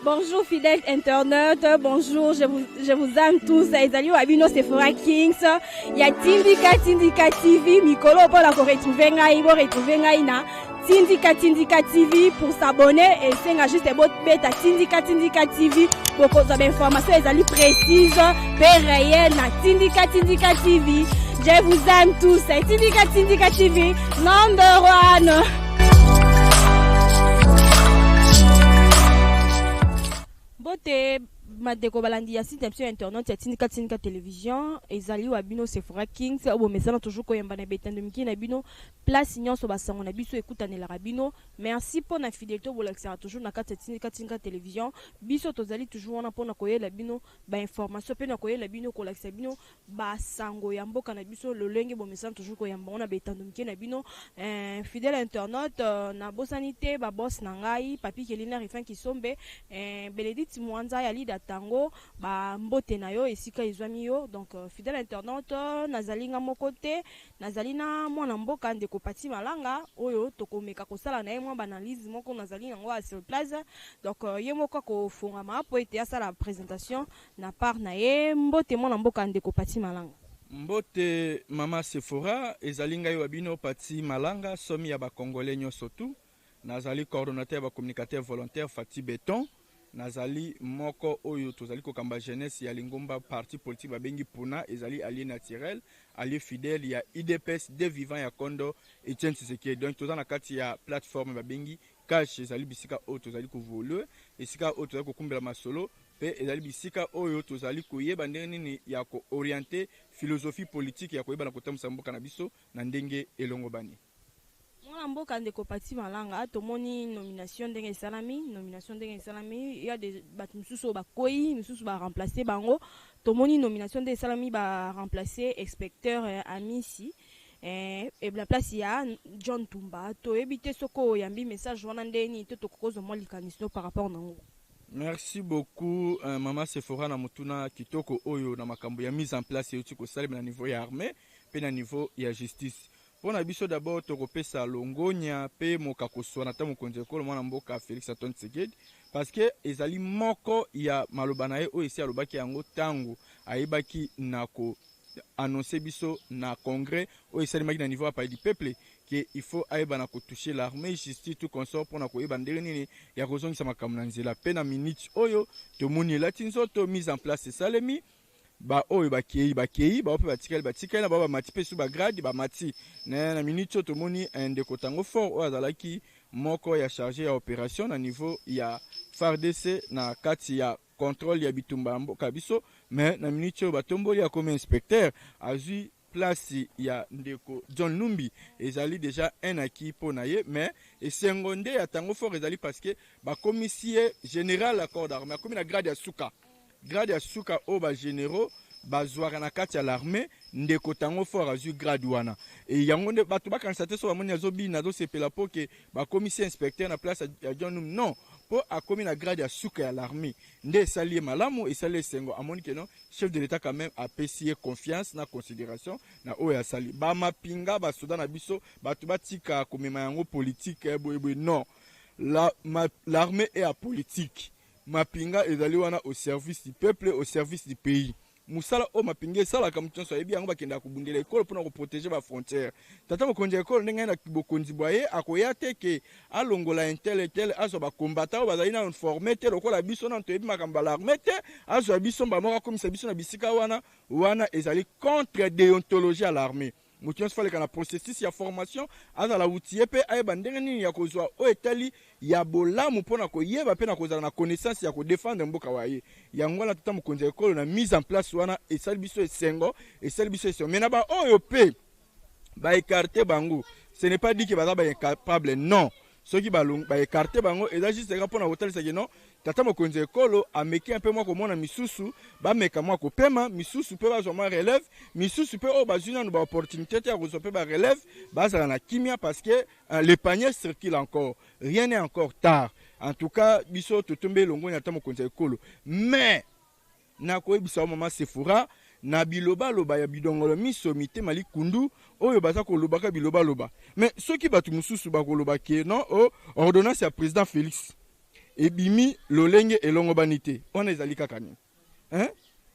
Bonjour fidèles internautes, bonjour, je vous aime tous. Ezali Wabino Sephora Kings. Il y a Tindika TV, Mikolo pour la retrouver ngai na Tindika TV pour s'abonner et c'est juste beta Tindika TV pour cause d'informations ezali précises, et réelles na Tindika TV. Je vous aime tous. Tindika TV, number one. Bote madeko balandi ya site sur internet ya Tindika télévision ezali Wabino Sephora Kings obo mesana toujours koyamba na betando miki na bino place nyonso basango na biso ekutane la rabino. Merci pour na fidélité bolakisa toujours na kati Tindika télévision biso tozali toujours wana pona koyela bino ba information pe na koyela bino kolakisa bino basango ya mboka na biso lolenge bo mesana toujours koyamba na betando miki na bino fidèle internaute na bosanité ba boss na ngai papi Kelina Rifan Kisombe Benedict Mwanza ya lida tango ba mbote na yo esika izwami yo. Donc fidèle internaute nazali nga mokote nazali na mwana mboka ndeko Pati Malanga oyo tokomeka kosala na ye mwa banalise moko nazali nango a sur place. Donc ye moko ko fongama po ete asala présentation na part na ye mbote mwana mboka ndeko Pati Malanga. Mbote mama Sephora ezali ngai Wabino Pati Malanga somi ya ba congolais nyonso tu. Nazali coordonnateur ba communicateur volontaire Fati Beton. Nazali moko oyo tozali kokamba jeunesse ya lingomba parti politique babengi Puna ezali allié naturel allié fidèle ya IDPS de vivant ya Kondo Etienne Tshisekedi. Donc tozana kati ya plateforme babengi cash ezali bisika oyo tozali kovolue esika oyo tozali kokumbela masolo pe ezali bisika oyo tozali koyeba ndenge nini ya ko orienter philosophie politique ya koyeba na kotambusa mboka na biso na ndenge elongo bani. Mwana mboka ndeko Pati Malanga tomoni nomination ndenge salami il y a des batmususu bakoi mususu ba remplacer bango tomoni nomination ndenge salami ba remplacer inspecteur Amisi et la place ya John Tumba to ebite soko yambi message wana ndeni to tokozo mo likaniso par rapport nango. Merci beaucoup mama Sephora na mutuna kitoko oyo na makambo ya mise en place yotu ko salima na niveau ya armée pe na niveau ya justice. Pour na biso d'abord tokopesa longonya pe mokakoswa na tamu konje ko mwana mboka Félix Antoine Tshisekedi parce que ezali moko ya maloba na ye o esi alobaki yango tango ayebaki nako annoncer biso na congrès o esi alimaki na niveau ya pays du peuple que il faut ayeba na ko toucher l'armée justice tout consort pour na ko yeba ndenge nini ya kozongisa makambo na nzela pe na minute oyo tomoni latinzo to mise en place salemi ba oyo bakei ba ope batikali na ba mati pe su ba grade ba mati na minute to moni ndeko tango fort o azalaki moko ya chargé ya opération na niveau ya FARDC na kati ya contrôle ya bitumba mboka biso mais na minute ba tomboli ya comme inspecteur azui place ya ndeko John Numbi ezali déjà un acquis pour naye mais esengonde ya tango fort ezali parce que ba commissaire général accord d'armée comme na grade ya suka o ba généraux bazwaka na kati ya l'armée ndeko tango fort azu grade wana et yango nde bato bakanisate so bamoni azobi nazo sepela po ke ba commissaire inspecteur na place ya John Num non po akomi na grade ya suka ya l'armée nde esali malamu esali sengo amoni ke non chef de l'état quand même apesi confiance na considération na oyo asali ba mapinga ba soda na biso bato batika komema yango politique boye non l'armée est apolitique. Mapinga ezali wana au service du peuple, au service du pays. Musala o mapinga sala ka mutonso ebi yango bakenda kubundela ekolo pona ko protéger ba frontière. Tata mokonje ekolo ndenge na kibokonzi boye akoya teke alongola intellectuel aso ba combattant bazali na formé te lokola biso na to ebi makamba l'armée te aso biso ba moka komisa biso na bisika wana ezali contre déontologie à l'armée. Mutionso fale kana processus ya formation azala outil pe ayeba ndenge nini ya kozwa o etali ya bolamu pona ko yeba pe na kozala na connaissance ya ko défendre mboka waye yango na tata mokonzi ekolo na mise en place wana esali biso esengo esali biso esengo mena ba oyo pe ba écarter bango ce n'est pas dit que ba incapable non ceux ba écarter bango et là juste pour na hotel c'est que non tata mokonzi ekolo ameki un peu moi komona misusu ba meka moi ko pema misusu pe ba zoma relève misusu pe o bazuna no ba opportunité ya ko pe ba relève ba za na kimia parce que les paniers circulent encore rien n'est encore tard en tout cas biso to tomber longo na tata mokonzi ekolo mais na ko ebisa mama Sephora na biloba loba ya bidongolo miso mite mali kundu oyo baza ko lobaka biloba loba mais ceux qui batu mususu ba ko loba ke non ordonnance ya président Félix ebimi lolenge elongo banité wana ezali kaka nini hein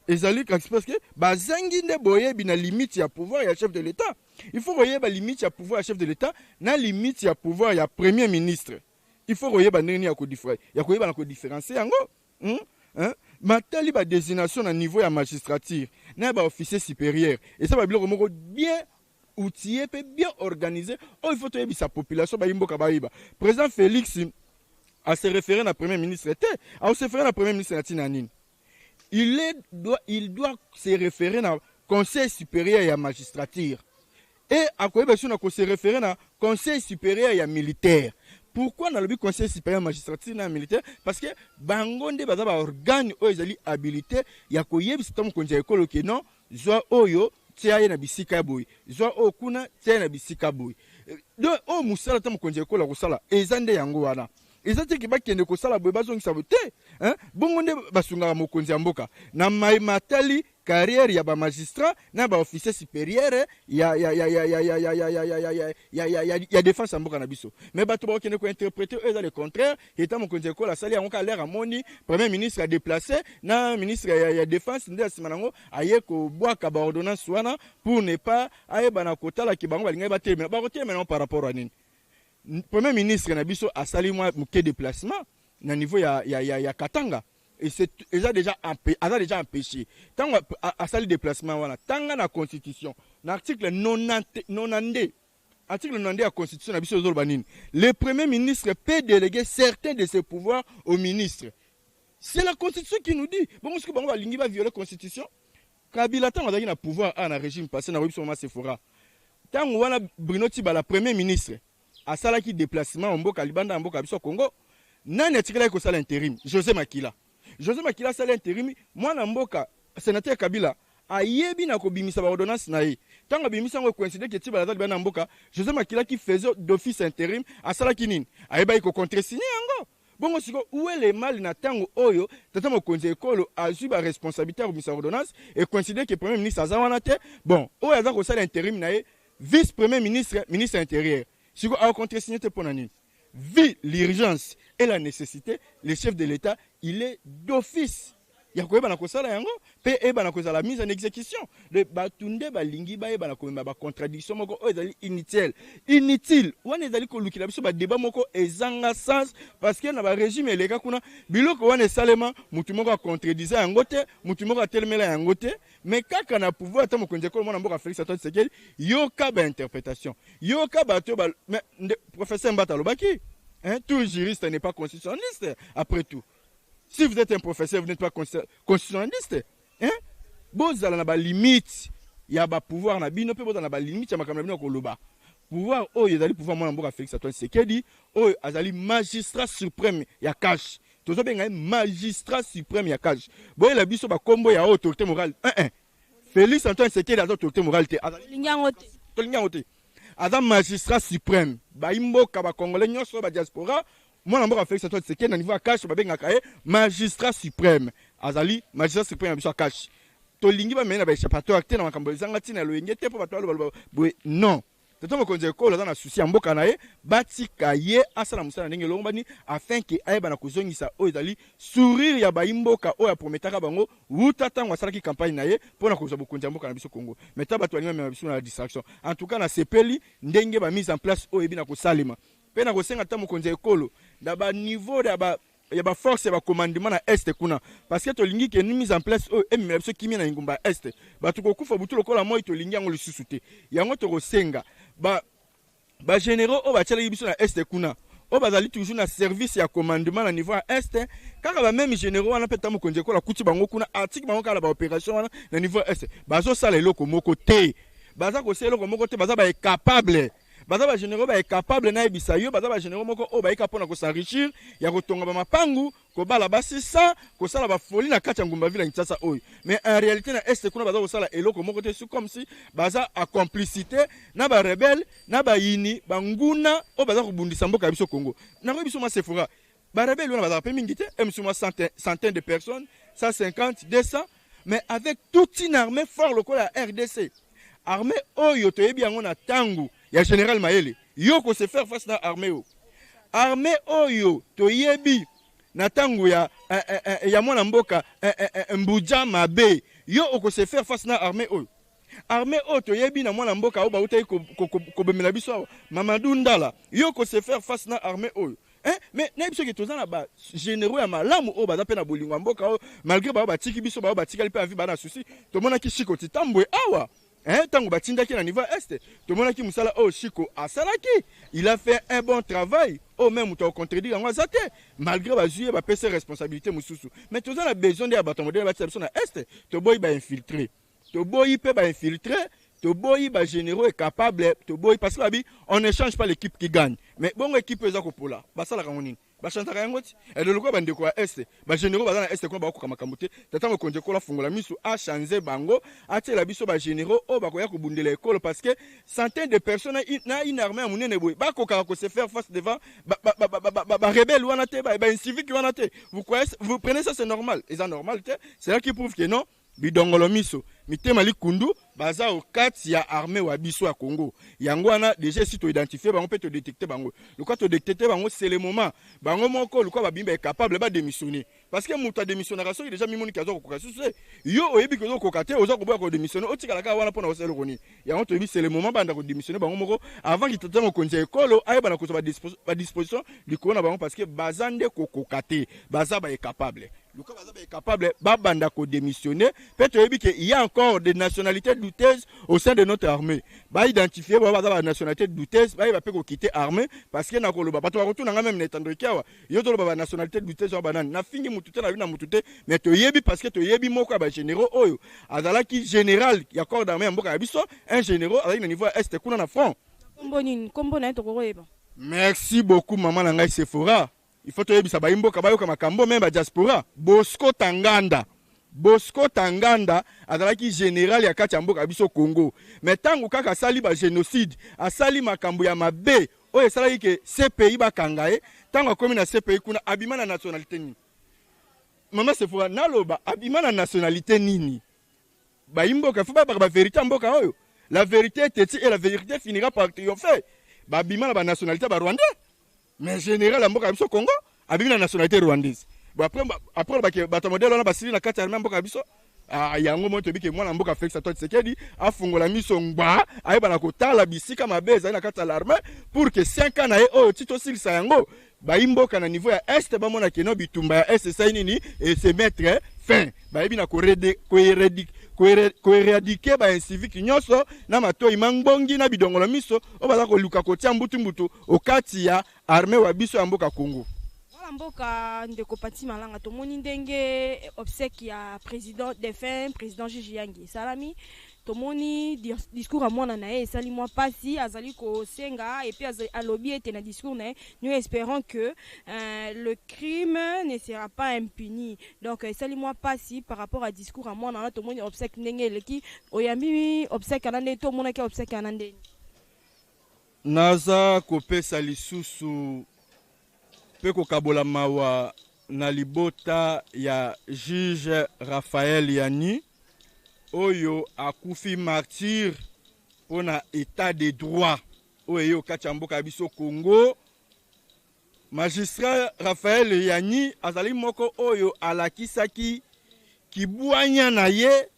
ezali kaka parce que bazangi nde boyebi na limite ya pouvoir ya chef de l'état. Il faut koyeba limite ya pouvoir ya chef de l'état na limite ya pouvoir ya premier ministre. Il faut koyeba ndenge ya kodifra ya koyeba na kodiférencier yango hein matali ba désignation na niveau ya magistrature na ba officier supérieur et ça ba biloko moko bien outillé pe bien organisé. Oh, il faut toyebi sa population ba imboka ba yiba. Président Félix à se référer à premier ministre à se référer à premier ministre Natinanine. Il doit se référer à conseil supérieur et à magistrature. Et à quoi se référer à conseil supérieur et à militaire. Pourquoi dans le conseil supérieur et magistrature et militaire? Parce que bangonde bazaba organe oyo habilité ya koyebi sitam konja ekolo ke non zwa oyo tia na bisika boy zwa okuna tia na bisika boy. Donc o musala tam konja ekolo ko sala ezande yango wana. Ezati ki bakende ko sala boy bazongisa bote hein bongonde basunga mokonzi ya mboka na matali carrière ya ba magistrat na ba officier supérieur ya défense mboka na biso mais bato ba kende ko interpréter eux le contraire étant mokonzi ko la sali yango ka l'air amoni premier ministre a déplacé na ministre ya défense nde simanango aye ko bwaka ba ordonnance wana pour ne pas aye bana kotala ki bango balinga batemela ba kotemela par rapport à nini. Premier ministre na biso a sali moi muke déplacement na niveau ya Katanga et c'est déjà empêché tant a sali déplacement voilà tant na constitution na article 90 article 90 de la constitution na biso zolbanine le premier ministre peut déléguer certains de ses pouvoirs au ministre. C'est la constitution qui nous dit bon est-ce que bango balingi va violer constitution Kabila tant azaki na pouvoir na régime passé na Robinson Masefora tant wana Bruno Tibala premier ministre a salaki déplacement mboka libanda mboka biso Congo nani atikala ko sala intérim José Makila sala intérim mwana mboka sénateur Kabila ayebi na ko bimisa ba ordonnance na ye tanga bimisa ngo coïncider que Tibala za libanda mboka José Makila qui faisait d'office intérim a salaki nini ayeba ko contresigner yango bongo siko où est le mal na tango oyo tata mokonzi ekolo azui ba responsabilité ko bimisa ordonnance et coïncider que premier ministre azawana te bon oyo aza ko sala intérim na ye vice premier ministre ministre intérieur. Si vous avez contresigné pour nani, vu l'urgence et la nécessité, le chef de l'État, il est d'office. Il y a quoi dans la yango, pe e bana la mise en exécution. Le batunde balingi ba e bana ko ba contradiction moko o ezali inutile. Wana ezali ko lukila biso ba débat moko ezanga sens parce que na ba régime eleka kuna biloko wana salema mutu moko contredisa yango te, mutu moko telemela yango te. Mais kaka na pouvoir ta mokonzi ko mona mboka Félix Antoine Tshisekedi yoka ba interprétation yoka ba to ba mais professeur Mbata lobaki hein tout juriste n'est pas constitutionnaliste après tout. Si vous êtes un professeur vous n'êtes pas constitutionnaliste hein bozala na ba limite ya ba pouvoir na bino pe bozala na ba limite ya makambo bino ko loba pouvoir oyo ezali pouvoir mona mboka Félix Antoine Tshisekedi oyo azali magistrat suprême ya cash tozo benga magistrat suprême ya cash boye la biso ba kombo ya autorité morale Félix Antoine Tshisekedi a autorité morale te azali azali magistrat suprême ba imboka ba congolais nyonso ba diaspora mona mboka Félix Antoine Tshisekedi na niveau ya cash ba benga kae magistrat suprême azali magistrat suprême ya biso ya cash tolingi ba mena ba échappatoire te na makambo ezanga tina loyenge te po bato boye non. Tata mokonzi ekolo aza na souci ya mboka na ye batika ye asala musala ndenge elongo bani afin ke ayeba na kozongisa oyo ezali sourire ya baimboka oyo aprometaka bango wuta ntango asalaki campagne na ye mpona kozwa bokonzi ya mboka na biso Congo mais ta bato balinga mema biso na distraction en tout cas na sepeli ndenge ba mise en place oyo ebi na kosalema mpe na kosenga ta mokonzi ekolo na baniveau ya ba force ya ba commandement na est kuna parce que tolingi ke ni mise en place oyo ememela biso kimia na ngumba est bato kokufa butu lokola moi tolingi yango lisusu te yango tokosenga ba généraux o ba tchala biso na est kuna o bazali toujours na service ya commandement na niveau à est kaka ba même généraux wana peta mokonzi ko la kuti bango kuna article bango kala ba opération wana na niveau est bazo sala eloko moko te baza ko sala eloko moko te baza ba capable baza ba généraux ba capable na ebisa yo baza ba généraux moko o ba ikapona ko s'enrichir ya kotonga ba mapangu ko bala basisa ko sala ba folie na kati ya ngumba vila Kinshasa oyo mais en réalité na est kuna baza ko sala eloko moko te c'est comme si baza a complicité na ba rebelle na ba yini banguna o baza ko bundisa mboka biso Congo na ko biso Masefora ba rebelle wana baza pe mingi te emsuma centaines de personnes 150 200 mais avec toute une armée fort lokola RDC armée oyo toyebi yango na tangu ya général Mayele yo ko se faire face na armée oyo toyebi na tango ya mwana mboka mbuja mabe yo oko se faire face na armée oyo. Armée oyo toyebi na mwana mboka oyo bautai kobemela biso awa Mamadou Ndala yo oko se faire face na armée oyo. Mais na biso ke tozana ba généraux ya malamu oyo baza pe na bolingo mboka oyo malgré ba batiki biso ba batikali pe avi ba na souci tomona ki Chiko Titambwe awa tango batindaki na niveau est tomona ki musala oyo Chiko asalaki il a fait un bon travail au même to contredire ngo azate malgré ba juye ba pese responsabilité mususu mais tozana besoin de bato modèle ba tsabiso na est to boy ba infiltrer to boy pe ba infiltrer to boy ba généraux est capable to boy parce que babi on ne change pas l'équipe qui gagne mais bon équipe eza ko pola basala kangonini bachantaka yango ti et le lokwa bandeko ya est ba généraux bazana est ko ba ko kamakambo te tatango konje ko la fungola misu a changer bango atela biso ba généraux o ba ko ya ko bundela école parce que centaines de personnes na une armée munene boy ba ko ka ko se faire face devant ba rebelle wana te ba civique wana te vous prenez ça c'est normal et ça normal te c'est là qui prouve que non bidongolo miso mitema likundu baza au kati ya armée wa biso ya Congo yango wana déjà si to identifier bango peut te détecter bango le quoi to détecter bango c'est le moment bango moko le quoi ba bimba est capable ba démissionner parce que muta démissionner raso déjà mimoni kazo ko kasuse yo oyebi ko ko kate oza ko ba ko démissionner o tika la ka wana pona o selo koni yango to bi c'est le moment banda ko démissionner bango moko avant qu'il tata ko konje école ay bana ko ba disposition du corona bango parce que bazande ko kate baza ba est capable le quoi baza ba est capable ba banda ko démissionner peut-être oyebi que il y a encore des nationalités douteuses au sein de notre armée ba identifier ba baza ba nationalité douteuse ba pe ko quitter armée parce que na ko loba bato ba retourna même n'étendre kiawa yo to loba ba nationalité douteuse ba banane na fingi mutute na bina mutute mais to yebi parce que to yebi moko ba généraux oyo azala ki général ya corps d'armée mboka ya biso un général avec le niveau est kuna na front kombo na to ko yeba. Merci beaucoup maman na ngai Sephora il faut to yebi sa ba imboka ba yo kama kambo même ba diaspora Bosco Tanganda azalaki général ya kati ya mboka biso Congo mais tango kaka sali ba génocide asali makambo ya mabe oyo esalaki ke CPI bakanga ye tango akomi na CPI kuna abima na nationalité nini mama Sephora naloba abima na nationalité nini ba imboka faut ba vérité mboka oyo la vérité est et la vérité finira par triompher ba abima na ba nationalité ba rwandais mais général ya mboka biso Congo abima na nationalité rwandaise. Bon après bato modèle on basili na kati ya mboka biso yango moto bike mwana mboka Félix Antoine Tshisekedi afungola miso ngba ayeba na kotala bisika mabeza na kati ya l'armée pour que 5 ans na ye o tito silisa yango ba imboka na niveau ya est ba mona keno bitumba ya est ça nini et se mettre fin ba yebi na ko éradiquer ba civique nyonso na matoi mangbongi na bidongolo miso o baza ko luka kotia mbutu o kati ya armée wa biso ya mboka Congo. Mboka ndeko pati malanga tomoni ndenge obsèque ya président défunt président Jiji Yangi salami tomoni discours à mwana na ye sali moi pasi azali ko senga et puis alobi ete na discours na nous espérons que le crime ne sera pas impuni donc sali moi pasi par rapport à discours à mwana na tomoni obsèque ndenge leki oyambi obsèque anande to mona ke obsèque anande naza kopesa lisusu peko kabola mawa na libota ya juge Raphaël Yani oyo akufi martyr pona état de droit oyo kati ya mboka biso Congo magistrat Raphaël Yani azali moko oyo alakisaki kibwanya na ye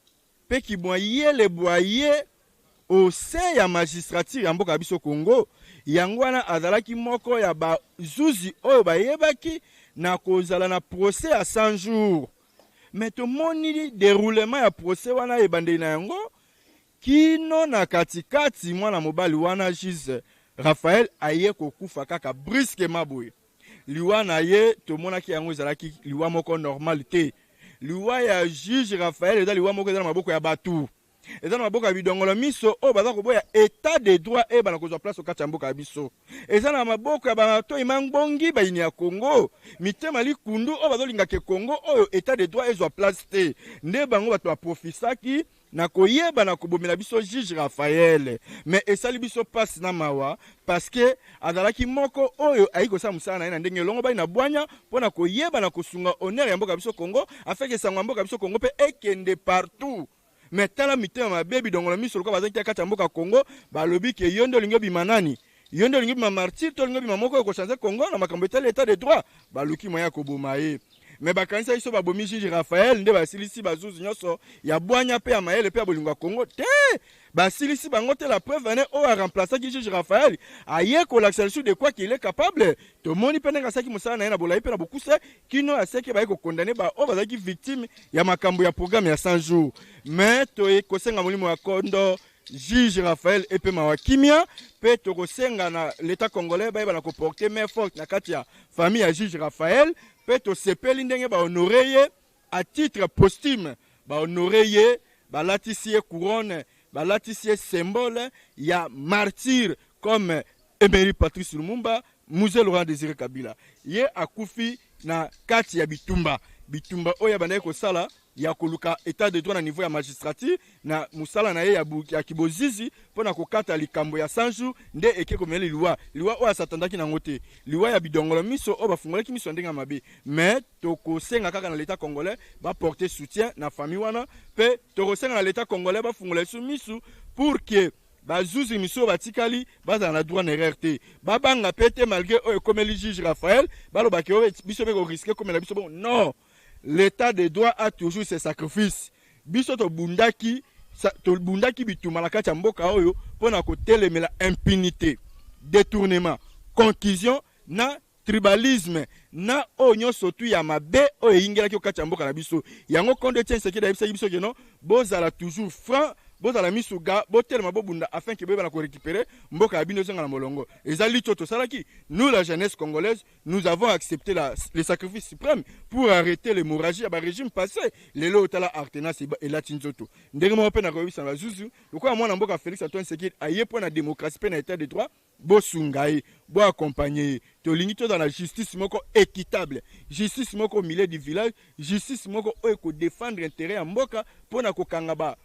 pe kibwaye le boye au sein ya magistrature ya mboka biso Congo yangwana azalaki moko ya ba zuzi oyo bayebaki na kozala na procès à 100 jours mais to moni déroulement ya procès wana ebandeli na yango kino na katikati mwana mobali wana juge Raphaël aye kokufa kaka brusquement boye liwa na ye to monaki yango ezalaki liwa moko normal te liwa ya juge Raphaël eza liwa moko eza na maboko ya batu eza na maboko ya bidongolo miso o baza koboya état de droit e bana kozwa place okati ya mboka ya biso eza na maboko ya bato imangbongi bayini ya Congo mitema likundu o bazolinga ke Congo oyo état de droit ezwa place te nde bango bato baprofisaki na koyeba na kobomela biso juge Raphaël mais esali biso passe na mawa parce que azalaki moko oyo ayi kosala musala na ye na ndenge longo bali na bwanya mpona koyeba na kosunga honneur ya mboka biso Congo afin que sango ya mboka biso Congo pe ekende partout mais tala mitema mabebi dongolo miso loka bazaki kati ya mboka Congo balobi ke yondo lingo bimanani yo nde olingi bima martyr to olingi bima moko ekochange Congo na makambo etali état de droit baluki moya koboma ye me bakanisa biso babomi juge Raphaël nde basilisi bazuzi nyonso ya bwanya pe ya mayele pe ya bolingo ya Congo te basilisi bango te la preuve ane oyo aremplaçaki juge Raphaël aye kolakisa lisu de quoi qu'il est capable tomoni mpe ndenge asalaki mosala na ye na bolai mpe na bokuse kino aseki baye kokondane oyo bazalaki victime ya makambo ya programme ya 100 jours me tokosenga molimo ya kondo juge Raphaël epe mawa kimia pe tokosenga na l'état congolais bayeba na koporter main forte na kati ya famille ya juge Raphaël pe tosepeli ndenge bahonore ye à titre posthume bahonore ye balatisi ye couronne balatisi ye symbole ya martyr comme Emery Patrice Lumumba Musée Laurent Désiré Kabila ye akufi na kati ya bitumba oyo bandaki kosala ya koluka état de droit na niveau ya magistrature na musala na ye ya kibozizi pona kokata likambo ya 100 jours nde eke komela liwa oyo asatandaki nango te liwa ya bidongolo miso oyo bafungolaki miso ndenge mabe mais tokosenga kaka na l'état congolais baporter soutien na famille wana pe tokosenga na l'état congolais bafungola lisu misu pour que bazuzi miso batikali bazala na droit na erreur te babanga pe te malgré oyo ekomeli juge Raphaël balobaki oyo biso pe koriske komela biso bon non. L'état de droit a toujours ses sacrifices. Biso to bundaki bituma la kati ya mboka oyo pona kotelemela impunité, détournement, concussion na tribalisme na onyo sotu ya mabe oyo yingelaki kati ya mboka na biso. Yango konde tien sekeda bisa biso keno bozala toujours franc bozala misuga botelema bobunda afin que beba ko récupérer mboka ya bino zenga na molongo ezali toto salaki nous la jeunesse congolaise nous avons accepté le sacrifice suprême pour arrêter l'hémorragie ya ba régime passé lelo otala Artenas et la Tinzoto ndenge mo pe na koyisa ba zuzu lokwa mwana mboka Félix Antoine Tshisekedi aye po na démocratie pe na état de droit bosungai bo accompagner tolingi to dans la justice moko équitable justice moko au milieu du village justice moko oyo ko défendre intérêt ya mboka pona kokanga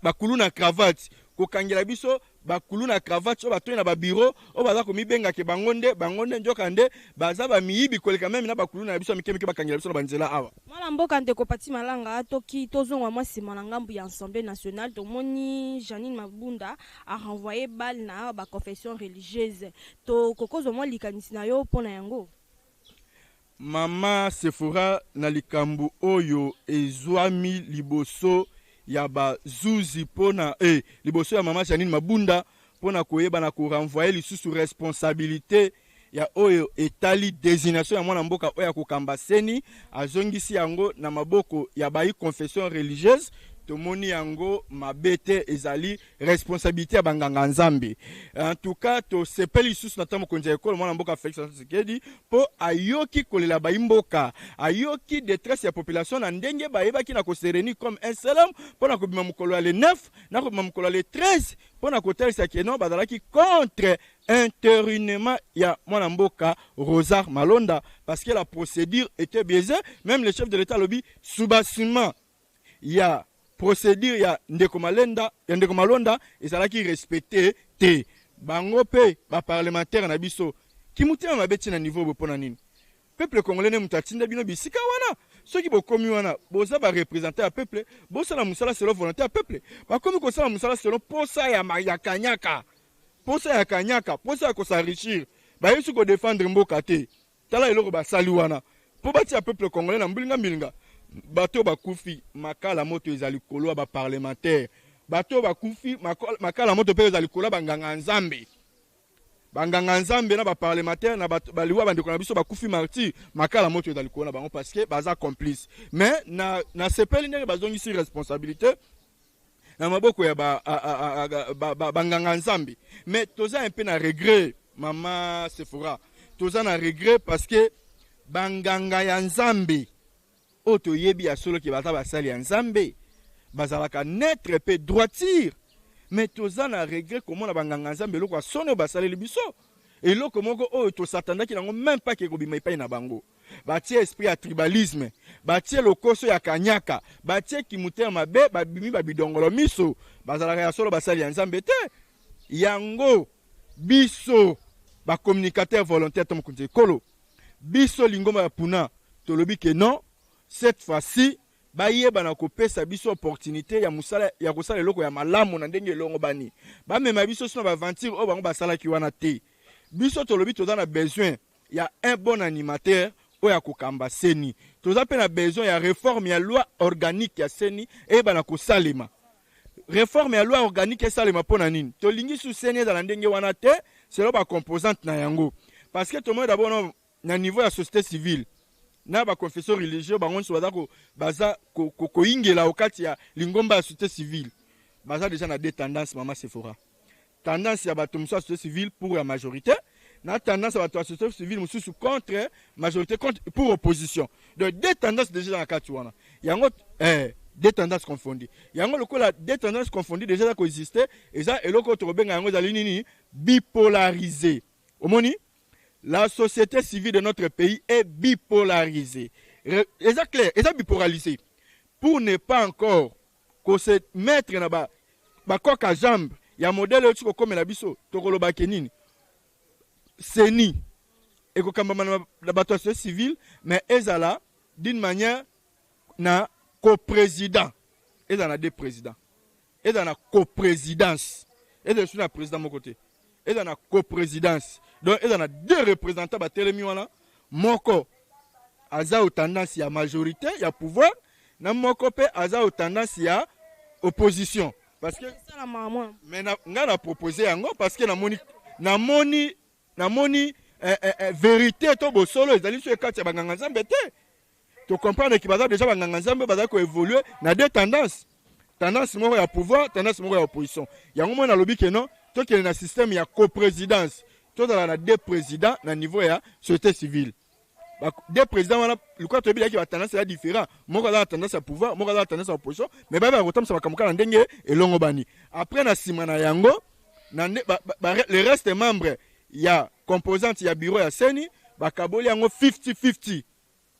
bakulu na cravate kokangela biso bakulu na cravate oyo batoi na babiro oyo baza komibengaka bangonde njoka nde baza bamiyibi koleka meme na bakulu na biso mikemike bakangela biso na banzela awa mwana mboka ndeko Pati Malanga toki tozongwa mwa nsima na ngambu ya Assemblée nationale tomoni Janine Mabunda a renvoyé balle na baconfession religieuse to kokozwa mwa likanisi na yo mpona yango mama Sephora na likambu oyo ezwami liboso ya bazuzi pona liboso ya mama Janine Mabunda pona koyeba na ko renvoyer lisusu responsabilité ya oyo etali désignation ya mwana mboka oyo kokamba seni azongisi yango na maboko ya bayi confession religieuse tomoni yango mabete ezali responsabilité ya banganga nzambe en tout cas to sepeli lisusu na tamo konja ekolo mwana mboka Félix Tshisekedi po ayoki kolela bayimboka ayoki détresse ya population na ndenge bayebaki na kosereni comme un seul homme pona kobima mokolo ya le 9 na kobima mokolo ya le 13 pona kotelisa keno bazalaki contre internement ya mwana mboka Rosar Malonda parce que la procédure était biaisée même le chef de l'état lobby soubassement ya procédure ya Ndeko Malonda ezalaki respecté te bango pe ba parlementaire na biso kimutima mabeti na niveau bopona nini peuple congolais ne mutatinda bino bisika wana soki bokomi wana boza ba représenter ya peuple bosala musala selon volonté ya peuple bakomi kosala musala selon posa ya kanyaka posa ya kosarichir bayesu ko défendre mboka te tala eloko basali wana po bati ya peuple congolais na mbilinga bato bakufi makala moto ezali kolwa ba parlementaire bato bakufi makala moto pe ezali kolwa banganga nzambe na ba parlementaire na baliwa bandeko na biso bakufi martyr makala moto ezali kolwa bango parce que baza complice mais na sepeli ndenge bazongisi responsabilité na maboko ya banganga nzambe mais toza un peu na regret mama Sephora toza na regret parce que banganga ya nzambe oto yebi ya solo ki baza basali ya nzambe bazalaka netre pe droiture mais toza na regret komona banganga nzambe eloko asone basaleli biso eloko moko oyo tosatandaki nango même pas ke kobima epai na bango batie esprit ya tribalisme batie lokoso ya kanyaka batie kimutere mabe babimi babidongolo miso bazalaka ya solo basali ya nzambe te yango biso bacommunicateur volontaire to mokonzi ekolo biso lingomba ya puna tolobi ke non. Cette fois-ci, bayeba na kopesa biso opportunité ya musala ya kosala eloko ya malamu na ndenge elongo bani bamema biso sino baventure oyo bango basalaki wana te. Biso tolobi toza na besoin ya un bon animateur oyo akokamba seni. Toza pe na besoin ya réforme ya loi organique ya seni eyeba na kosalema. Réforme ya loi organique esalema mpona nini? Tolingi su seni ezala ndenge wana te selo bacomposante na yango. Parce que tomoi d'abord na niveau ya société civile na baconfession religieux bango nyonso baza koyingela okati ya lingomba ya société civile. Baza déjà na deux tendances Mama Sephora. Tendance ya bato mosusu ya société civile pour la majorité, na tendance ya bato ya société civile mosusu contre majorité pour opposition. Donc deux tendances déjà dans la kati wana. Yango deux tendances confondues. Yango lokola deux tendances confondues déjà da coexister et ça eloko to benga yango zali nini bipolarisé. Omoni la société civile de notre pays est bipolarisée. Et ça clair, et ça bipolarisé. Pour ne pas encore qu'on se mettre na ba coq à jambe, il y a un modèle où tu comme la biso, tokolo bakenini. Seni et ko kamba na ba société civile, mais ezala d'une manière na coprésident. Ezala deux présidents. Ezala na coprésidence. Ezala sur la président mon côté. Ezala na coprésidence. Donc, il y a deux représentants de Télémi. Moko, aza tendance à majorité, il y a pouvoir. Moko, aza tendance à opposition. Parce que. Mais on a proposé parce que na moni vérité, to solo, ils allaient sur le cas de Banganzambe. Tu comprends que déjà Banganzambe va évoluer dans deux tendances. Tendance moko à pouvoir, tendance moko à opposition. Il y a un moment dans le lobby que non, toi qui es dans un système, il y a coprésidence. Tout dans la deux présidents na niveau ya société civile. Deux présidents wana le quoi tobi qui va tendance à différent. Moko za tendance à pouvoir, moko za tendance à opposition, mais ba rotam ça va kamuka na ndenge elongo bani. Après na sima na yango na le reste des membres ya composante ya bureau ya Seni ba kaboli yango 50-50.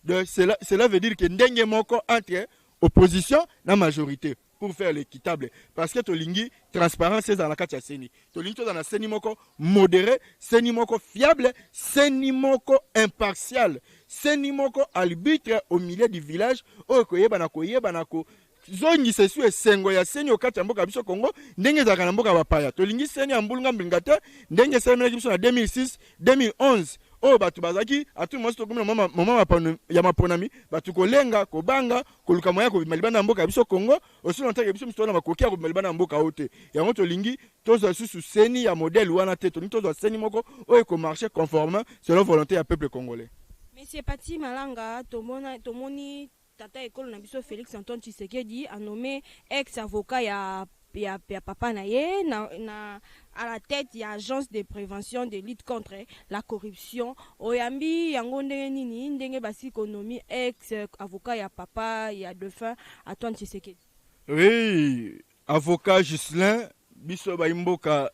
Donc cela veut dire que ndenge moko entre opposition na majorité. Pour faire l'équitable. Parce que Tolingi, transparence, c'est dans la carte Seni. Tolingi, dans la Seni moko modéré, Seni moko fiable, Seni moko impartial, Seni moko arbitre au milieu du village. Okoye banako. Zongi se su esengo ya Seni au kati ya mboka biso Congo, ndenge za kana mboka bapaya. Tolingi Seni ambulunga mbingate, ndenge Seni biso na 2006, 2011. Oh batu bazaki atu mosto komina mama ya maponami batu kolenga kobanga koluka moya ko malibana mboka biso Congo osu ntaka biso mstona makokia ko malibana mboka ote yango tolingi tozo susu Seni ya modèle wana te tozo Seni moko o ko marcher conformément selon volonté ya peuple congolais. Monsieur Pati Malanga tomoni tata école na biso Félix Antoine Tshisekedi a nommé ex avocat ya papa na ye na à la tête il y a agence de prévention de lutte contre la corruption oyambi yango ndenge nini ndenge basi économie ex avocat ya papa ya défunt Antoine Tshisekedi. Oui, avocat Gislin biso baimboka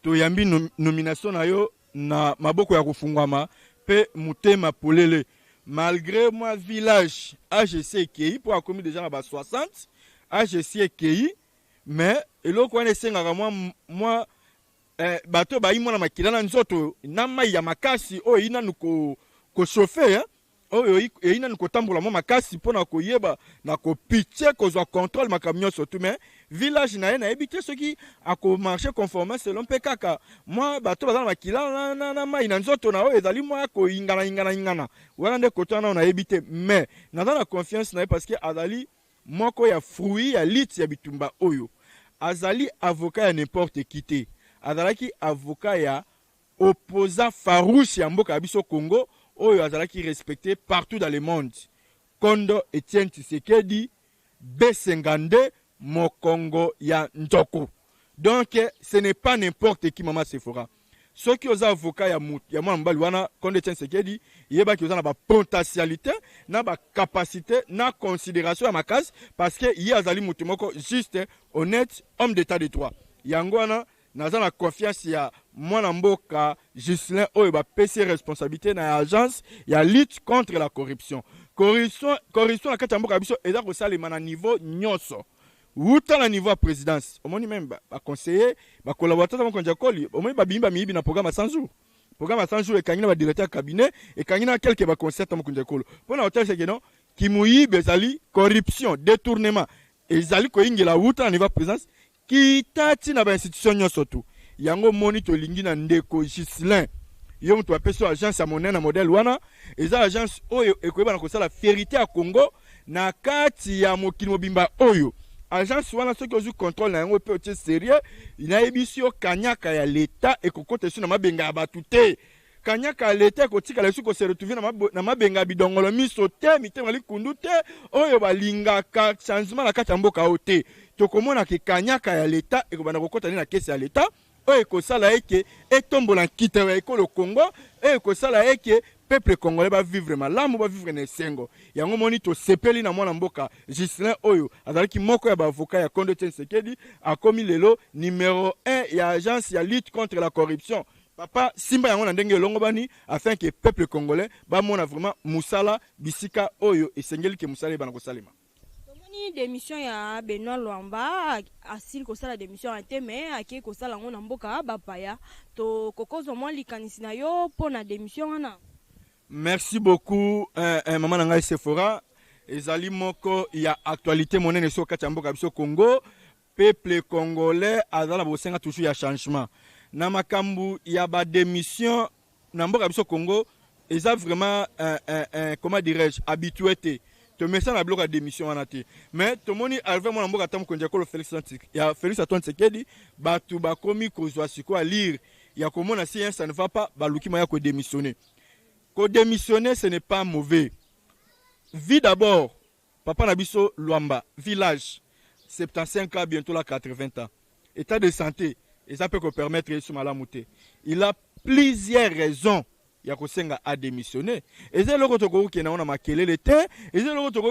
toyambi nomination na yo na maboko ya kufungwama pe mutema polele malgré moi village AGC Kei pour a commis déjà na ba 60 AGC Kei. Mais eloko wana esengaka moi bato baimona makila na nzoto na mai ya makasi oyo inanu ko chauffer oyo inanu kotambola mo makasi pona koyeba na ko pitcher kozwa contrôle makamio surtout mais village na ye na ebité soki ako marcher conformément selon pekaka moi bato bazana makila na mai na nzoto na oyo ezali moi ko ingana wana nde kotana na ebité mais na confiance na ye parce que azali moko ya fruit ya lit ya bitumba oyo azali avocat ya n'importe qui te azalaki avocat ya opposant farouche ya mboka biso Congo oyo azalaki respecté partout dans le monde Kondo Etienne Tshisekedi B52 Mokongo ya Ndoko. Donc ce n'est pas n'importe qui Mama Sephora. Ceux qui ont avocat ya mwana mbali wana Kondo Etienne Tshisekedi yeba ki ozana ba potentialité na ba capacité na considération ya makasi parce que yi azali mutu moko juste honnête homme d'état de droit. Yango wana naza na confiance ya mwana mboka Gislin oyo ba pesi responsabilité na agence ya lutte contre la corruption. Corruption na kati ya mboka biso eza kosalema na niveau nyonso. Wuta na niveau ya présidence. Omoni même ba conseiller, ba collaborateur mo konja koli, omoni ba bimba mibi na programme 100 jours. Programme 100 jours et kangina ba directeur cabinet et kangina quelques ba conseillers mo konja kolo. Pona hôtel c'est que non, kimuyibe ezali corruption détournement ezali koyingela wuta na niveau présence kitati na ba institution nyonso tu yango moni tolingi na ndeko Gislin yo mutu apeso agence ya monene na modèle wana eza agence oyo ekoyeba na kosala fierté ya Congo na kati ya mokili mobimba oyo agence wana soki ozwi contrôle na yango pe otie sérieux inayebi si yo kanyaka ya leta ekokota esu na mabenga ya batu te kanyaka ya leta ekotikala esu kose retrouve na mabenga ya bidongolo miso te mitema likundu te oyo balingaka changement na kati ya mboka oyo te tokomona ke kanyaka ya leta ekobanda kokota na kesi ya leta oyo ekosala eke etombola nkita ya ekolo Congo oyo ekosala eke peuple congolais va vivre malamu va vivre na esengo yango moni to sepeli na mwana mboka Gislin oyo azalaki moko ya bavoka ya Kondo Tshisekedi akomi lelo numéro 1 ya agence ya lutte contre la corruption papa simba yango na ndenge elongo bani afin que peuple congolais ba mona vraiment musala bisika oyo esengeli ke musala bana kosalema tomoni démission ya Benoît Luamba asili kosala démission ya teme ake kosala ngo na mboka bapaya to kokozo mwa likanisi na yo pona démission wana. Merci beaucoup, maman Nangai Sephora. Ezali moko ya actualité monene so kati mboka biso Congo. Peuple congolais azala bosenga toujours ya changement. Na makambu ya ba démission na mboka biso Congo, eza vraiment comment dirais-je habitué te. To mesa na bloka démission wana te. Mais to moni arrivé mon mboka tam konja ko Félix Antique. Ya Félix Antoine Tshisekedi batu ba komi kozwa siko a lire. Ya komona si ça ne va pas baluki maya ko démissionner. Ko démissionner, ce n'est pas mauvais. Vie d'abord, Papa Nabiso Luamba, village, 75 ans, bientôt là 80 ans. État de santé, et ça peut permettre de malamouté. Il a plusieurs raisons. Yakosenga a démissionné. Et c'est le retour qui est dans ma kelele te. Et c'est le retour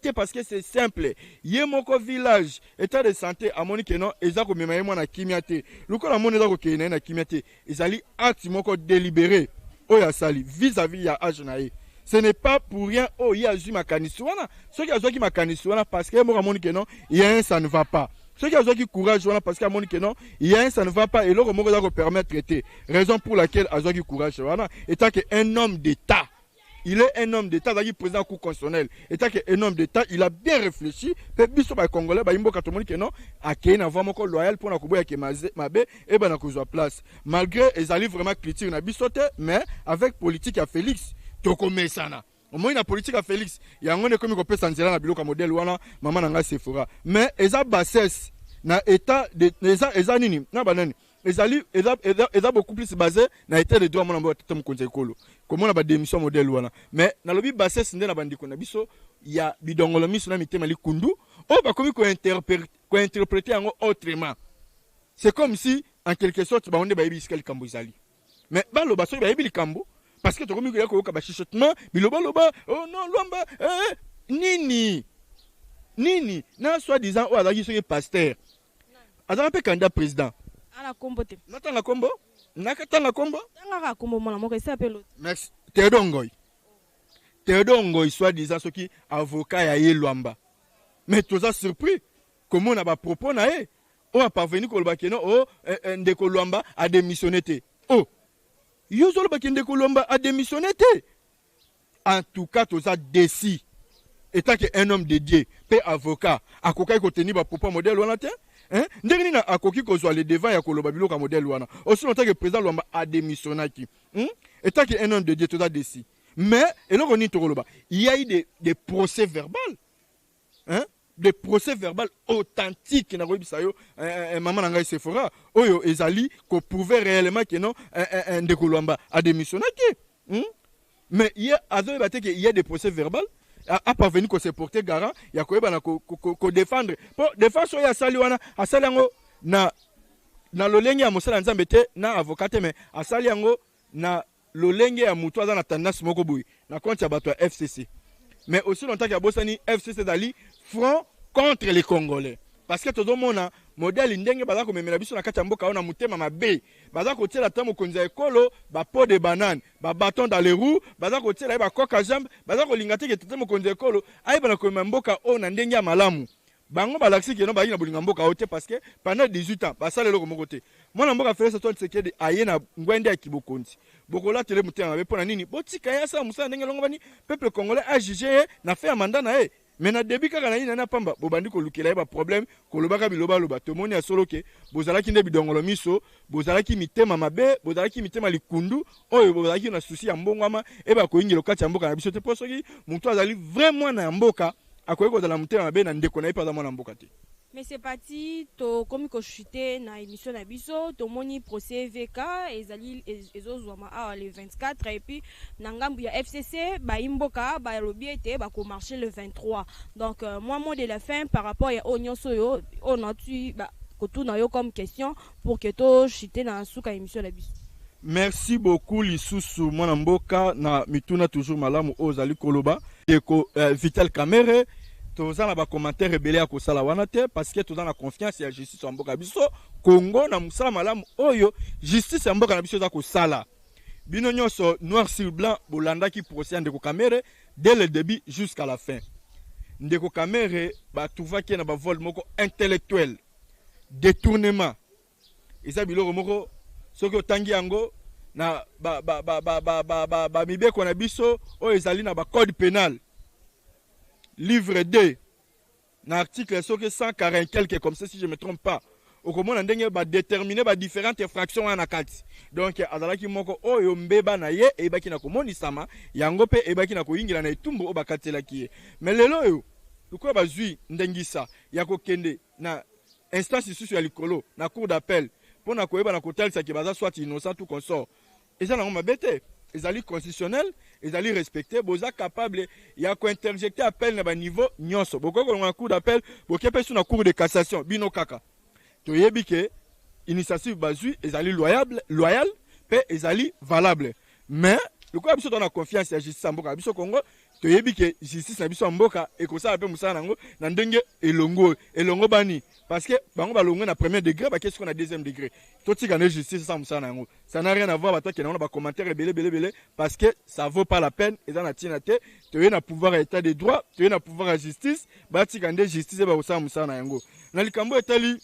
qui est parce que c'est simple. Yemoko village, état de santé, à mon non, et ça comme moi na kimiate. Le ko la mon eza ko kena na kimiate. Ezali acte moko délibéré. Oya sali vis-à-vis ya ajenae. Ce n'est pas pour rien oh ya zu makanisi wana. Ceux qui a qui makanisi wana parce que mo ramoni que non, il y a un ça ne va pas. Ceux qui ont qui courage wana parce que moni que non, il y a un ça ne va pas et l'autre moko za ko permettre traiter. Raison pour laquelle a qui courage wana étant que un homme d'état. Il est un homme d'état, il est président du Cour constitutionnel. Étant qu'un homme d'état, il a bien réfléchi. Pe biso ba congolais ba imbo katomoni que non, a kena vraiment ko loyal pour na kuboya ke mabe et ba na kozwa place. Malgré les alliés vraiment critiques na bisote, mais avec politique à Félix, tokome sana. Au moins la politique à Félix, il y a un comme ko pesa nzela na biloko modèle wana mama nanga Sephora. Mais eza bassesse na état de eza nini na banani. Les alliés eza beaucoup plus basé na état de droit mon mbo tatam konza ekolo. Comment on a démission modèle wana. Mais na lobi bassesse ndena bandiko na biso ya bidongolo miso na mitema likundu o ba komi ko interpréter yango autrement. C'est comme si en quelque sorte ba onde ba yebi iskali kambo izali. Mais ba lo ba so ba yebi likambo parce que to komi ko ba chichotement biloba loba oh non Luamba nini na soi-disant o azaki so pasteur. Azana pe candidat président. Ala kombo te. Natanga kombo? Nakatanga kombo? Tanga kombo mwana moko s'appelle. Merci. Théodore Ngoy soi-disant ce qui avocat ya ye Luamba. Mais tous a surpris comment on a pas propos na ye. On a parvenu ko lobaki no oh ndeko Luamba a démissionné te. Oh. Yo zo lobaki ndeko Luamba a démissionné te. En tout cas tous a déci. Étant qu'un homme dédié, pe avocat, akoka ko tenir ba propos modèle wana te. Hein? Ndenge na akoki ko zwa le devant ya koloba biloko modèle wana. Aussi longtemps que président Luamba a démissionné qui. Étant qu'un homme de Dieu tout a décidé. Mais et là on dit toloba, il y a eu des procès verbaux. Hein? Des procès verbaux authentiques na koyebisa yo maman Nangai Sephora oyo ezali ko prouver réellement que non ndeko Luamba a démissionné qui. Mais il y a des procès verbaux a parvenu ko se porter garant ya koyeba na ko défendre pour défense ya sali wana asali yango na lolenge ya mosala nzambe te na avocat mais asali yango na lolenge ya mutu aza na tendance moko boy na compte ya bato ya FCC mais aussi longtemps que bosani FCC dali front contre les Congolais parce que tout le monde modèle ndenge baza ko memela biso na kati ya mboka ona mutema mabe baza ko tiela tamo konza ekolo ba pot de banane ba bâton dans les roues baza ko tiela ba coca jambe baza ko lingate ke tamo konza ekolo ai bana ko mboka ona ndenge ya malamu bango balaksi ke no ba yina bolinga mboka ote parce que pendant 18 ans basale loko moko te mwana mboka Félix Antoine Tshisekedi aye na ngwende ya kibokonzi bokola tele mutema mabe pona nini botika ya sa musala ndenge longo bani peuple congolais a jugé na fait mandat na e mais na début kaka na ina na pamba bobandi ko lukela ba problème ko lobaka biloba loba to moni asolo ke bozalaki nde bidongolo miso bozalaki mitema mabe bozalaki mitema likundu oyo bozalaki na souci ya mbongwama e ba ko ingelo kati ya mboka na biso te posoki muntu azali vraiment na mboka akoyi kozala mutema mabe na ndeko na ye paza mwana mboka te. Mais c'est parti, to comme ko chuté na émission na biso, to moni procès VK ezali ezozwama a le 24 et puis na ngambu ya FCC ba imboka ba lobi ete ba ko marcher le 23. Donc moi mot de la fin par rapport à Onyonso yo on a tu ba ko tuna yo comme question pour que to chuté na suka émission na biso. Merci beaucoup lisusu mwana mboka na mituna toujours malamu ozali koloba eko Vital Kamerhe. Toza na ba commentaire rebelle ya kosala wana te parce que toza na confiance ya justice ya mboka biso Congo na musala malamu oyo justice ya mboka na biso za kosala bino nyonso noir sur blanc bolandaki procès ndeko Kamerhe dès le début jusqu'à la fin. Ndeko Kamerhe ba tuvaki na ba vol moko intellectuel détournement eza biloko moko soki otangi yango na ba mibeko na biso oyo ezali na ba code pénal livre 2, l'article 140 quelque comme ça si je ne me trompe pas. Au comment on va déterminer différentes infractions en akati. Donc azalaki moko oyo mbeba na ye e baki na komoni sama yango pe e baki na koyingira na etumbu obakatela kiye. Mais lelo yo luko bazui ndengisa ya kokende na instance isusu ya likolo na cour d'appel pour na koyeba na kotalisa ki baza soit innocent tout consort. Et ça na mabete ezali constitutionnel, ezali respecté, boza capable ya ko interjecter appel na ba niveau nyonso. Boko ko na cour d'appel, bokepe sur na cour de cassation, bino kaka. To yebi ke initiative bazui ezali loyal, pe ezali valable. Mais le quoi biso na confiance ya justice mboka biso Congo, to yebi ke justice na biso mboka e ko sa pe musala nango na ndenge elongo bani parce que bango balongo na premier degré ba qu'est-ce qu'on a deuxième degré. To tika na justice ça musala nango. Ça n'a rien à voir avec toi qui na ba commentaire belé parce que ça vaut pas la peine et dans la tina te to yena pouvoir état de droit, to yena pouvoir à justice, ba tika nde justice ba usala musala nango. Na likambo etali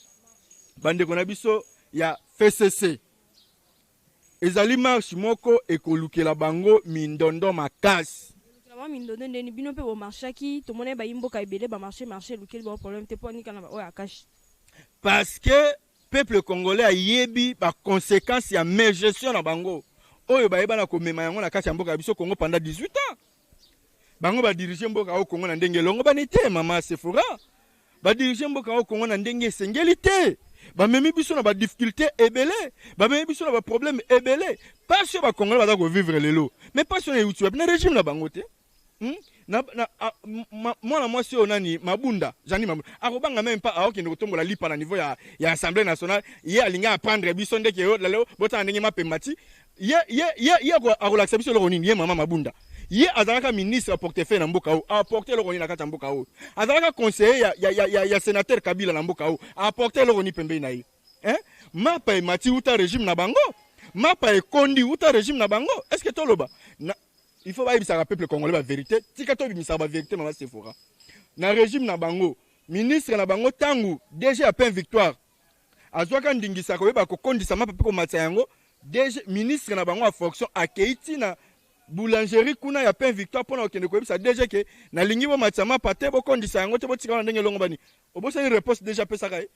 bande kona biso ya FCC. Ezali marche moko ekolukela bango mindondo makasi. Mindondo ndeni bino pe bo marchaki to mona ba imboka ebele ba marché lukeli ba problème te poni kana ba oya kashi. Parce que peuple congolais a yebi ba conséquences ya gestion na bango. Oyo ba yeba na komema yango na kati ya mboka biso Congo pendant 18 ans. Bango ba diriger mboka au Congo na ndenge longo banite mama Sephora. Ba diriger mboka au Congo na ndenge sengeli te. Ba memi biso na ba difficulté ebele, ba memi biso na ba problème ebele. Pas sur ba Congolais ba ko vivre lelo, mais pas sur YouTube na régime na bango te. Moi si onani Mabunda, Jani Mabunda. Akobanga même pas aoki ne kotombola lipa na niveau ya Assemblée nationale, ye alinga apprendre biso ndeke yo lelo bota ndenge mapemati. Ye ko akolaxa biso lo nini ye mama Mabunda. Ye azalaka ministre portefeuille na mboka o apporter le roni na kata mboka o azalaka conseiller ya sénateur Kabila na mboka o apporter le roni pembe na ye mapa e mati uta régime na bango mapa e kondi uta régime na bango est-ce que toloba na il faut ba ibisa peuple congolais la vérité tika to bimisa ba vérité mama Sephora na régime na bango ministre na bango tangu DG a peine victoire azwaka ndingisa ko yeba ko kondisa mapa pe ko matya yango DG ministre na bango a fonction akeiti na boulangerie kuna ya pain victoire pona okende ko yebisa déjà ke na lingi bo matama pate bo kondisa yango te bo tika na ndenge longo bani obosa ni réponse déjà pesa kai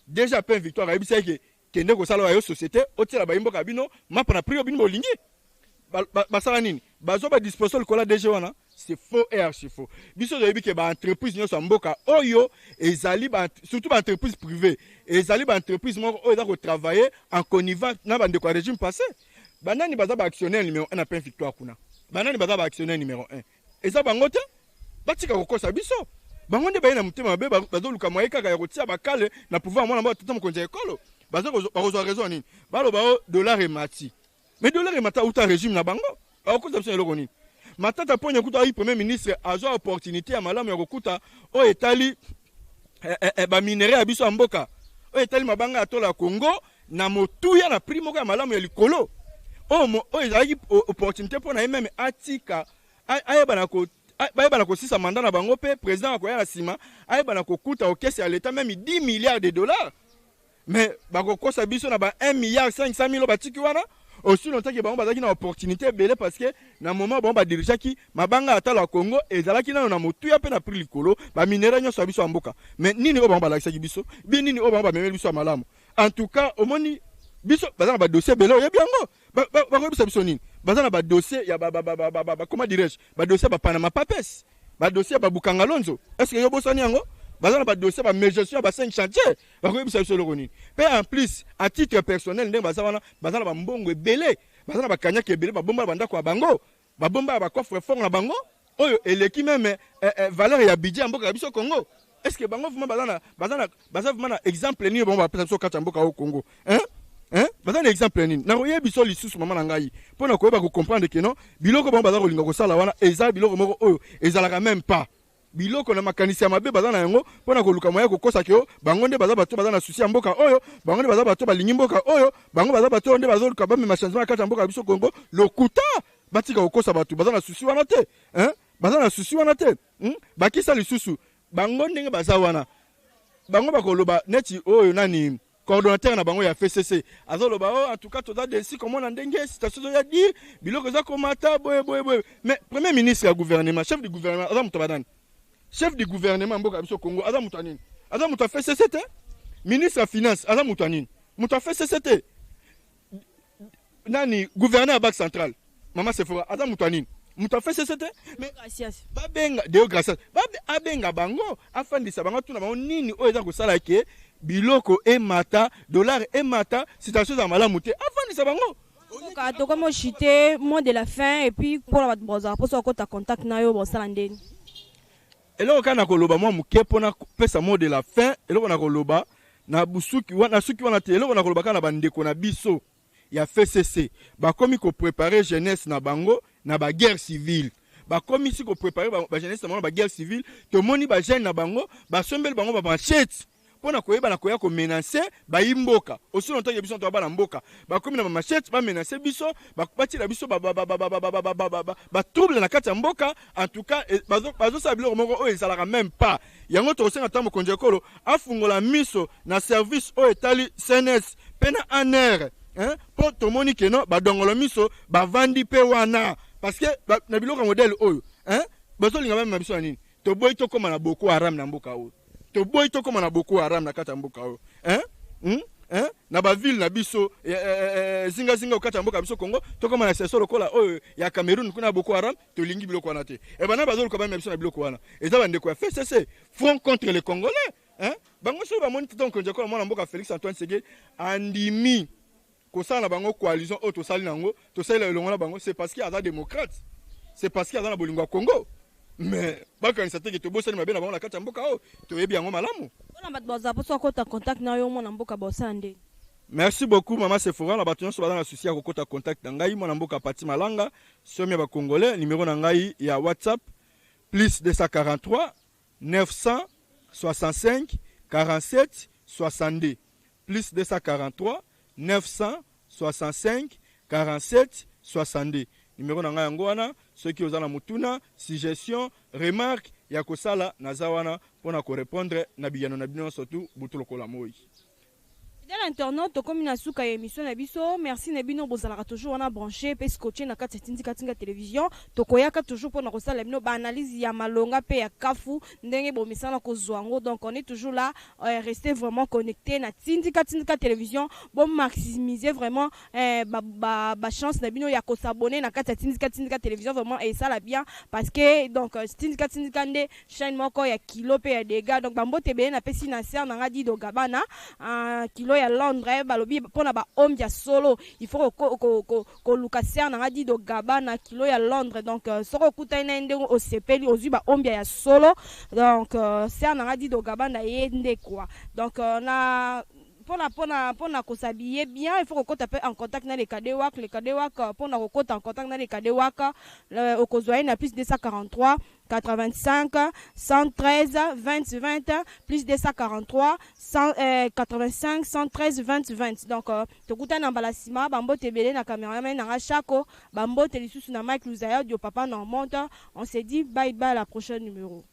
déjà pain victoire yebisa ke kende ko sala yo société otela ba imboka bino mapa na prix bino bolingi ba sala nini bazo ba disposition kola déjà wana c'est faux et archi faux biso yebi ke ba entreprise nyo sa mboka oyo ezali ba surtout ba entreprise privée ezali ba entreprise moko oyo za ko travailler en connivence na ba ndeko régime passé. Banani baza ba actionnaire numéro 1 na pain victoire kuna. Banani baza ba actionnaire numéro 1. Eza bango te batika kokosa biso. Bango nde bayina mutema mabe bazo luka moye kaka ya kotia bakale na pouvoir mwana mba tata mokonzi ekolo. Bazo bazo raison nini. Balo bao dollar et mati. Mais dollar et mata uta régime na bango. Ba kosa biso eloko nini. Matata ponye kuta ai premier ministre azo opportunité ya malamu ya kokuta o etali ba minerai ya biso mboka. O etali mabanga atola Congo na motuya na prix moko ya malamu ya likolo. Ezalaki opportunité pour na même atika ayeba na ko sisa mandat na bango pe président akoya na sima ayeba na ko kuta au caisse ya l'état même 10 milliards de dollars mais bako kosa biso na ba 1 milliard 500 000 batiki wana aussi longtemps que bango bazaki na opportunité belé parce que na moment bango ba dirigeaki mabanga atala Congo ezalaki na na motuya pe na prix likolo ba minera nyoso biso amboka mais nini o bango balakisaki biso bi nini o bango ba memeli biso malamu en tout cas omoni biso bazana ba dossier belé ya biango ba biso nini bazana ba dossier ya comment dirais-je ba dossier ba Panama Papers ba dossier ba Bukangalonzo est-ce que yo bosani yango bazana ba dossier ba gestion ba 5 chantiers ba ko bisa biso lokoni pe en plus à titre personnel ndenge bazana ba mbongo ebele bazana ba kanyaki ebele ba bomba banda kwa bango ba bomba ba coffre fort na bango oyo eleki même valeur ya budget mboka biso Congo est-ce que bango vraiment bazana vraiment exemple ni bon ba pesa biso kata mboka au Congo bazana exemple nini na roye biso lisusu mama na ngai pona ko ba ko comprendre que non biloko bon bazana kolinga ko sala wana eza biloko moko oyo ezalaka même pas biloko na makanisi ya mabe bazana yango pona ko luka moya ko kosa ke bango nde bazaba bato bazana susi ya mboka oyo bango nde bazaba bato balingi mboka oyo bango bazaba bato nde bazoluka ba me changement kata mboka biso Congo lokuta batika ko kosa bato bazana susi wana te bazana susi wana te bakisa lisusu bango ndenge baza wana bango bakoloba neti oyo nani coordonnateur na bango ya FCC azoloba en tout cas toza desi comment na ndenge situation ya dire biloko za komata boye mais premier ministre ya gouvernement chef du gouvernement aza muto badani chef du gouvernement mboka biso Congo aza muto nini aza muto FCC te ministre ya finance aza muto nini muto FCC te nani gouverneur ya banque centrale mama Sephora aza muto nini muto FCC te mais babenga Deo Gracias abenga bango afandisa bango tuna bango nini oyo eza kosala ke biloko emata dollar emata situation za malamu te afandisa bango to comme chité mot de la fin et puis pour la boza pour ça ta contact na yo bosala ndeni eloko kana koloba mwa muke pona pesa mot de la fin eloko na koloba na busuki wana suki wana te eloko na koloba kana bandeko na biso ya FCC bakomi ko préparer jeunesse na bango na ba guerre civile bakomi si ko préparer ba jeunesse na bango ba guerre civile to moni ba jeune na bango ba sombeli bango ba machete pona koyeba na koya ko menacer ba imboka aussi longtemps que biso to ba na mboka bakomi na ba machete ba menacer biso bakubati na biso ba trouble na kati ya mboka en tout cas bazo sa biloko moko o ezalaka même pas yango to senga tambo konjekolo afungola miso na service o etali CNS pena aner po tomoni ke no badongolo miso bavandi pe wana parce que na biloko modèle oyo bazo linga même biso nini to boy to koma na Boko Haram na mboka oyo to boy to koma na Boko Haram na kata mboka oyo na ba ville na biso zinga okata mboka biso Congo to koma na seso lokola oyo ya Cameroun kuna Boko Haram to lingi biloko wana te bana bazolo ka ba biso na biloko wana eza bande ko FCC front contre les Congolais bango so ba moni donc je ko mona mboka Félix Antoine Tshisekedi andimi ko sala bango coalition auto sali nango to sala elongo na bango c'est parce qu'il y a des démocrates c'est parce qu'il y a na bolingo Congo mais bakanisa te ke to bosani mabe na bango na kati ya mboka o to yebi yango malamu ona bat boza po so ko ta contact na yo mona mboka bosande. Merci beaucoup mama Sephora na bato nyonso baza na souci ya kokota contact na ngai mwana mboka Pati Malanga somi ba congolais numéro na ngai ya WhatsApp plus 243 965 47 62 plus 243 965 47 62 numéro na ngai yango wana soki ozana mutuna suggestion remarque ya kosala naza wana pona ko répondre na biyano na bino surtout butu lokola moi. Fidèle internaute, comme une souka émission na biso, merci na bino bozalaka toujours on a branché pe scotché na kati tinga télévision, tokoyaka toujours pour na kosala bino ba analyse ya malonga pe ya kafu ndenge bo misala ko zwango, donc on est toujours là rester vraiment connecté na tinga télévision, bon maximiser vraiment ba chance na bino ya ko s'abonner na kati tinga télévision vraiment et ça la bien parce que donc tinga nde chaîne moko ya kilo pe ya dégâts, donc bambote be na pesi na ser na ngadi do gabana kilo ya Londres balobi pona ba ombia solo il faut ko lukaser na ngadi do gabana kilo ya Londres, donc soko kuta ina ndenge o sepeli ozu ba ombia ya solo, donc ser na ngadi do gabana yende quoi, donc na pona ko s'habiller bien il faut qu'on tape en contact na les kadewak pona ko en contact na les kadewak au kozwaye na plus 243 85 113 20 plus 243 85 113 20 donc tokuta na balasima bambote belé na cameraman na chako bambote lisusu na Mike Luzaya dio papa na monte. On se dit bye bye à la prochaine numéro.